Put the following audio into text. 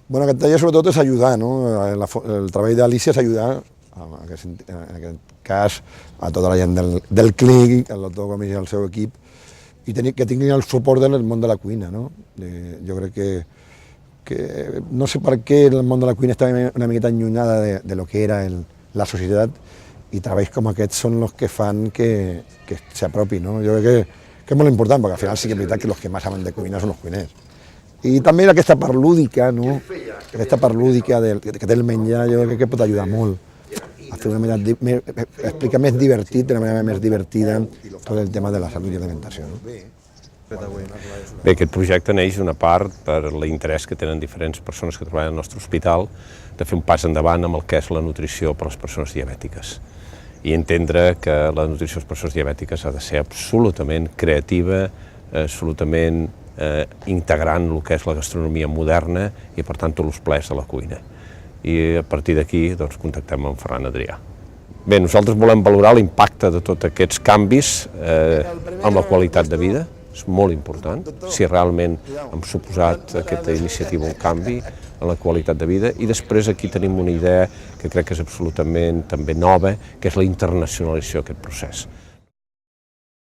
Bueno, aquest taller sobretot és ajudar, no? El treball d'Alícia és ajudar, en aquest cas, a tota la gent del CLIC, el doctor Gomis i el seu equip, i que tinguin el suport del món de la cuina, no? Jo crec que no sé per què el món de la cuina està una miqueta allunyada de lo que era la societat, i treballs com aquests són els que fan que s'apropi, no? Jo crec que és molt important, perquè al final sí que és veritat que els que més saben de cuina són els cuiners. I també aquesta part lúdica, no? Aquesta part lúdica que té el menjar, jo crec que pot ajudar molt a fer una manera, explicar més divertit, d'una manera més divertida, tot el tema de la salut i alimentació. Bé, aquest projecte neix una part per l'interès que tenen diferents persones que treballen al nostre hospital de fer un pas endavant amb el que és la nutrició per a les persones diabètiques i entendre que la nutrició de les persones diabètiques ha de ser absolutament creativa, absolutament integrant el que és la gastronomia moderna i, per tant, tots els plaers de la cuina. I a partir d'aquí doncs, contactem amb Ferran Adrià. Bé, nosaltres volem valorar l'impacte de tots aquests canvis amb la qualitat de vida, és molt important, si realment hem suposat aquesta iniciativa un canvi en la qualitat de vida, i després aquí tenim una idea que crec que és absolutament també nova, que és la internacionalització d'aquest procés.